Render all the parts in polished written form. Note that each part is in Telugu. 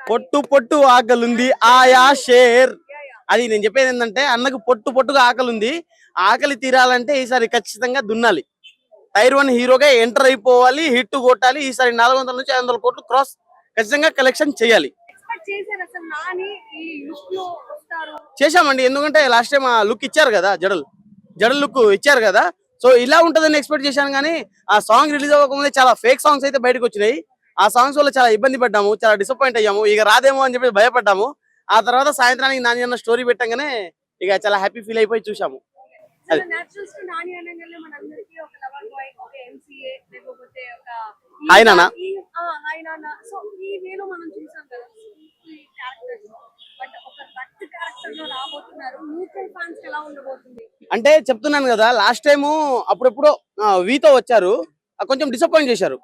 పొట్టు పొట్టు ఆకలుంది ఆయా షేర్. అది నేను చెప్పేది ఏంటంటే అన్నకు పొట్టు పొట్టుగా ఆకలి ఆకలి తీరాలంటే ఈసారి ఖచ్చితంగా దున్నాలి. టైర్ 1 హీరోగా ఎంటర్ అయిపోవాలి, హిట్ కొట్టాలి. ఈసారి 400 నుంచి 500 కోట్లు క్రాస్ ఖచ్చితంగా కలెక్షన్ చేయాలి. చేశామండి, ఎందుకంటే లాస్ట్ టైం ఆ లుక్ ఇచ్చారు కదా, జడల్ జడల్ లుక్ ఇచ్చారు కదా. సో ఇలా ఉంటుందని ఎక్స్పెక్ట్ చేశాను, కానీ ఆ సాంగ్ రిలీజ్ అవ్వకముందే చాలా ఫేక్ సాంగ్స్ అయితే బయటకు వచ్చినాయి. ఆ సాంగ్స్ వల్ల చాలా ఇబ్బంది పడ్డాము, చాలా డిసప్పాయింట్ అయ్యాము. ఇక రాదేమో అని చెప్పి భయపడ్డాము. ఆ తర్వాత సాయంత్రానికి నాని అన్న స్టోరీ పెట్టగానే ఇక చాలా హ్యాపీ ఫీల్ అయిపోయి చూసాము. హాయ్ నాన్న. అంటే చెప్తున్నాను కదా, లాస్ట్ టైము అప్పుడెప్పుడో వీతో వచ్చారు, కొంచెం డిసప్పాయింట్ చేశారు.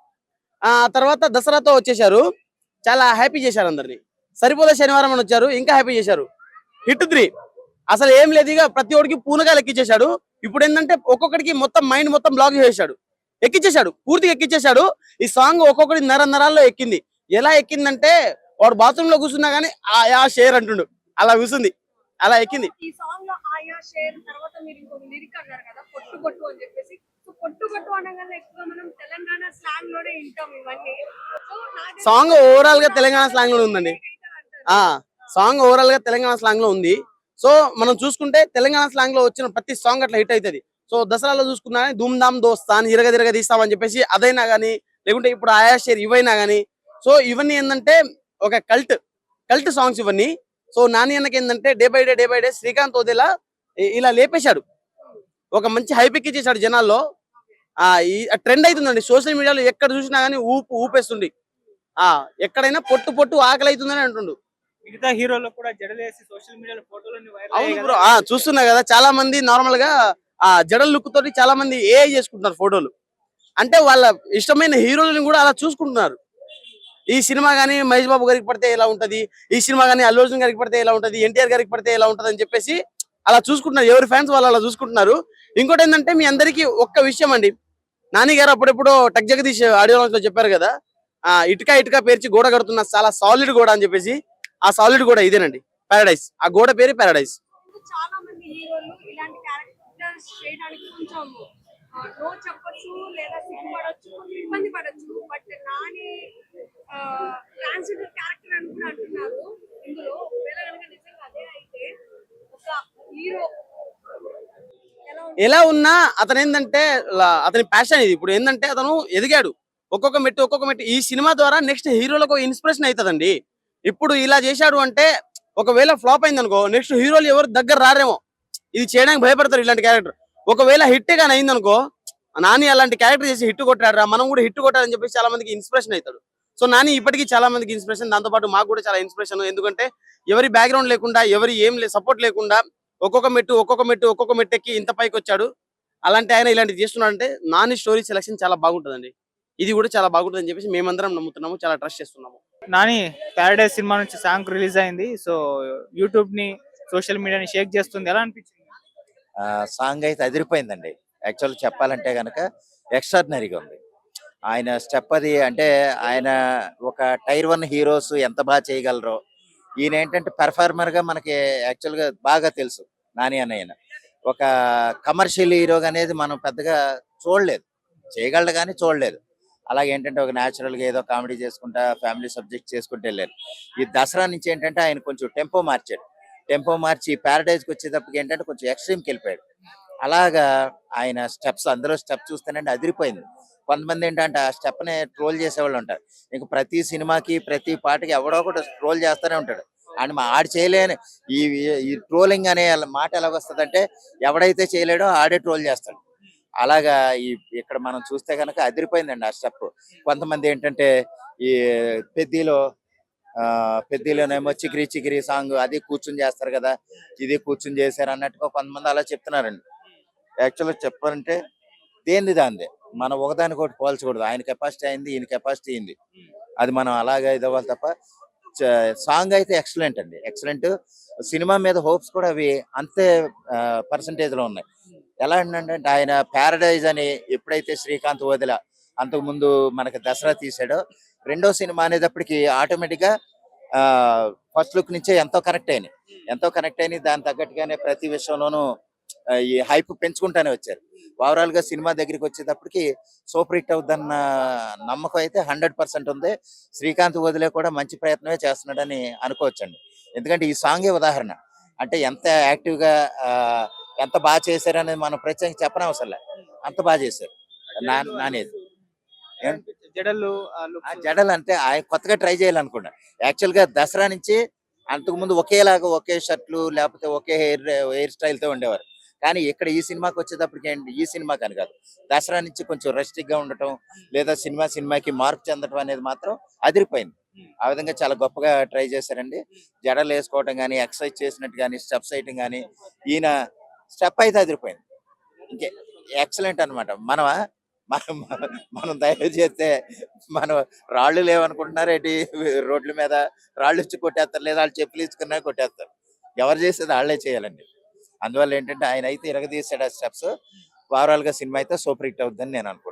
ఆ తర్వాత దసరాతో వచ్చేసారు, చాలా హ్యాపీ చేశారు అందరినీ. సరిపోలే శనివారం అని వచ్చారు, ఇంకా హ్యాపీ చేశారు. హిట్ 3 అసలు ఏం లేదు, ఇక ప్రతి ఒక్కడికి పూనగా ఎక్కించేశాడు. ఇప్పుడు ఏంటంటే ఒక్కొక్కడికి మొత్తం మైండ్ మొత్తం బ్లాక్ చేసేసాడు, ఎక్కించేశాడు, పూర్తిగా ఎక్కించేశాడు. ఈ సాంగ్ ఒక్కొక్కడి నరాల్లో ఎక్కింది. ఎలా ఎక్కిందంటే వాడు బాత్రూమ్ లో కూర్చున్నా గానీ ఆయా షేర్ అంటుండు, అలా కూర్చుంది, అలా ఎక్కింది. సాంగ్ ఓవరాల్ గా తెలంగాణ స్లాంగ్ లో ఉందండి. సాంగ్ ఓవరాల్ గా తెలంగాణ స్లాంగ్ లో ఉంది. సో మనం చూసుకుంటే తెలంగాణ స్లాంగ్ లో వచ్చిన ప్రతి సాంగ్ అట్లా హిట్ అవుతుంది. సో దసరాలో చూసుకున్నా ధూమ్ ధామ్ దోస్తాన్ ఇరగ తీస్తామని చెప్పేసి అదైనా గానీ, లేకుంటే ఇప్పుడు ఆయా షేర్ ఇవైనా గానీ, సో ఇవన్నీ ఏంటంటే ఒక కల్ట్ సాంగ్స్ ఇవన్నీ. సో నాని అన్నకి ఏంటంటే డే బై డే శ్రీకాంత్ వదిలా ఇలా లేపేశాడు, ఒక మంచి హైప్ ఎక్కించేశాడు జనాల్లో. ట్రెండ్ అవుతుందండి సోషల్ మీడియాలో, ఎక్కడ చూసినా గానీ ఊపేస్తుంది. ఎక్కడైనా పొట్టు పొట్టు ఆకలి అవుతుందని అంటుండు. మిగతా హీరోలు కూడా జడలేసి సోషల్ మీడియాలో ఫోటోలన్నీ వైరల్ అవును బ్రో, చూస్తున్నా కదా, చాలా మంది నార్మల్ గా జడల్ లుక్ తోటి చాలా మంది ఏఐ చేసుకుంటున్నారు ఫోటోలు. అంటే వాళ్ళ ఇష్టమైన హీరోలను కూడా అలా చూసుకుంటున్నారు. ఈ సినిమా గానీ మహేష్ బాబు గారికి పడితే ఎలా ఉంటది, ఈ సినిమా గానీ అల్లు అర్జున్ గారికి పడితే ఎలా ఉంటది, ఎన్టీఆర్ గారికి పడితే ఎలా ఉంటది అని చెప్పేసి అలా చూసుకుంటున్నారు. ఎవరి ఫ్యాన్స్ వాళ్ళు అలా చూసుకుంటున్నారు. ఇంకోటి ఏంటంటే మీ అందరికి ఒక్క విషయం అండి, నాని గారు అప్పుడెప్పుడో టక్ జగదీష్ ఆడియో లాంచ్ లో చెప్పారు కదా, ఇటుక పేర్చి గోడ కడుతున్న చాలా సాలిడ్ గోడ అని చెప్పేసి. ఆ సాలిడ్ గోడ ఇదేనండి, పారడైస్. ఆ గోడ పేరు పారడైస్. చాలా మంది హీరోలు ఇలాంటి క్యారెక్టర్స్ చేయడానికి కొంచెం నో చెప్పొచ్చు, లేదా సిగ్గుపడొచ్చు, కొంచెం ఇబ్బంది పడొచ్చు. బట్ నాని ట్రాన్స్జెండర్ క్యారెక్టర్ అని కూడా అంటున్నారు ఇందులో. ఒకవేళ కనుక నిజంగా అదే అయితే ఒక హీరో ఎలా ఉన్నా అతను ఏంటంటే అతని ప్యాషన్ ఇది. ఇప్పుడు ఏంటంటే అతను ఎదిగాడు, ఒక్కొక్క మెట్టు. ఈ సినిమా ద్వారా నెక్స్ట్ హీరోలకు ఇన్స్పిరేషన్ అవుతుందండి. ఇప్పుడు ఇలా చేశాడు అంటే ఒకవేళ ఫ్లాప్ అయింది అనుకో, నెక్స్ట్ హీరోలు ఎవరు దగ్గర రారేమో, ఇది చేయడానికి భయపడతారు ఇలాంటి క్యారెక్టర్. ఒకవేళ హిట్ గానీ అయింది అనుకో, నాని అలాంటి క్యారెక్టర్ చేసి హిట్ కొట్టాడు, మనం కూడా హిట్ కొట్టాలని చెప్పేసి చాలా మందికి ఇన్స్పిరేషన్ అవుతాడు. సో నాని ఇప్పటికీ చాలా మందికి ఇన్స్పిరేషన్, దాంతో పాటు మాకు కూడా చాలా ఇన్స్పిరేషన్. ఎందుకంటే ఎవరి బ్యాక్గ్రౌండ్ లేకుండా, ఎవరి సపోర్ట్ లేకుండా ఒక్కొక్క మెట్టు ఎక్కి ఇంత పైకి వచ్చాడు. అలాంటి ఆయన ఇలాంటివి చేస్తున్నాడంటే నాని స్టోరీ సెలక్షన్ చాలా బాగుంటుందండి. ఇది కూడా చాలా బాగుంటుందని చెప్పేసి మేమందరం నమ్ముతున్నాము, చాలా ట్రస్ట్ చేస్తున్నాము. నాని ప్యారడైజ్ సినిమా నుంచి సాంగ్ రిలీజ్ అయింది. సో యూట్యూబ్ ని సోషల్ మీడియాని షేక్ చేస్తుంది, ఎలా అనిపించింది? సాంగ్ అయితే అదిరిపోయిందండి. యాక్చువల్ చెప్పాలంటే కనుక ఎక్స్ట్రాడినరీగా ఉంది. ఆయన స్టెప్ అది, అంటే ఆయన ఒక టైర్ 1 హీరోస్ ఎంత బాగా చేయగలరో, ఈయన ఏంటంటే పెర్ఫార్మర్గా మనకి యాక్చువల్గా బాగా తెలుసు. నాని అన్నయ్య ఒక కమర్షియల్ హీరోగా అనేది మనం పెద్దగా చూడలేదు, చేయగలడు కానీ చూడలేదు. అలాగే ఏంటంటే ఒక న్యాచురల్గా ఏదో కామెడీ చేసుకుంటా ఫ్యామిలీ సబ్జెక్ట్ చేసుకుంటూ వెళ్ళారు. ఈ దసరా నుంచి ఏంటంటే ఆయన కొంచెం టెంపో మార్చి ప్యారడైజ్కి వచ్చేటప్పటికి ఏంటంటే కొంచెం ఎక్స్ట్రీమ్కి వెళ్ళిపోయాడు. అలాగా ఆయన స్టెప్స్, అందులో స్టెప్ చూస్తేనంటే అదిరిపోయింది. కొంతమంది ఏంటంటే ఆ స్టెప్ని ట్రోల్ చేసేవాళ్ళు ఉంటారు. ఇంక ప్రతి సినిమాకి ప్రతి పాటకి ఎవడో ఒకటి ట్రోల్ చేస్తూనే ఉంటాడు. అండ్ ఆడు చేయలేని ఈ ట్రోలింగ్ అనే మాట ఎలాగొస్తుందంటే, ఎవడైతే చేయలేడో ఆడే ట్రోల్ చేస్తాడు. అలాగా ఇక్కడ మనం చూస్తే కనుక అదిరిపోయిందండి ఆ స్టెప్. కొంతమంది ఏంటంటే ఈ పెద్దలోనేమో చికిరి సాంగ్ అది కూర్చుని చేస్తారు కదా, ఇది కూర్చుని చేశారు అన్నట్టుగా కొంతమంది అలా చెప్తున్నారండి. యాక్చువల్గా చెప్పాలంటే దేంది దాందే, మనం ఒకదానికి ఒకటి పోల్చకూడదు. ఆయన కెపాసిటీ అయింది, ఈయన కెపాసిటీ అయింది, అది మనం అలాగే ఇదవ్వాలి తప్ప. సాంగ్ అయితే ఎక్సలెంట్ అండి, ఎక్సలెంట్. సినిమా మీద హోప్స్ కూడా అవి అంతే పర్సంటేజ్లో ఉన్నాయి. ఎలా అంటే ఆయన ప్యారడైజ్ అని ఎప్పుడైతే శ్రీకాంత్ వదిల అంతకుముందు మనకి దసరా తీసాడో, రెండో సినిమా అనేటప్పటికి ఆటోమేటిక్గా ఫస్ట్ లుక్ నుంచే ఎంతో కనెక్ట్ అయినాయి. దాని తగ్గట్టుగానే ప్రతి విషయంలోనూ ఈ హైప్ పెంచుకుంటానే వచ్చారు. ఓవరాల్ గా సినిమా దగ్గరికి వచ్చేటప్పటికి సూపర్ హిట్ అవుద్దన్న నమ్మకం అయితే 100% ఉంది. శ్రీకాంత్ వదిలే కూడా మంచి ప్రయత్నమే చేస్తున్నాడని అనుకోవచ్చండి. ఎందుకంటే ఈ సాంగే ఉదాహరణ. అంటే ఎంత యాక్టివ్ గా ఎంత బాగా చేశారనేది మనం ప్రత్యేకంగా చెప్పనవసరం లే, అంత బాగా చేశారు. నానేది జడలు ఆ జడలు అంటే ఆయన కొత్తగా ట్రై చేయాలనుకున్నా. యాక్చువల్ గా దసరా నుంచి అంతకు ముందు ఒకేలాగా ఒకే షర్ట్లు లేకపోతే ఒకే హెయిర్ స్టైల్ తో ఉండేవారు. కానీ ఇక్కడ ఈ సినిమాకి వచ్చేటప్పటికి ఏంటి, ఈ సినిమాకి అని కాదు, దసరా నుంచి కొంచెం రెస్ట్రిక్ట్ గా ఉండటం లేదా సినిమాకి మార్పు చెందటం అనేది మాత్రం అదిరిపోయింది. ఆ విధంగా చాలా గొప్పగా ట్రై చేశారండి. జడలు వేసుకోవటం కానీ, ఎక్సర్సైజ్ చేసినట్టు కానీ, స్టెప్స్ వేయటం కానీ, ఈయన స్టెప్ అయితే అదిరిపోయింది. ఇంకే ఎక్సలెంట్ అనమాట. మనం మనం దయచేసి చేస్తే మనం రాళ్ళు లేవనుకుంటున్నారు ఏంటి, రోడ్ల మీద రాళ్ళు ఇచ్చి కొట్టేస్తారు, లేదా వాళ్ళు చెప్పులు ఇచ్చుకున్నా కొట్టేస్తారు. ఎవరు చేసేది వాళ్ళే చేయాలండి. అందువల్ల ఏంటంటే ఆయన అయితే ఇరగదీశాడు ఆ స్టెప్స్. ఓవరాల్ గా సినిమా అయితే సూపర్ హిట్ అవుతుందని నేను అనుకుంటున్నాను.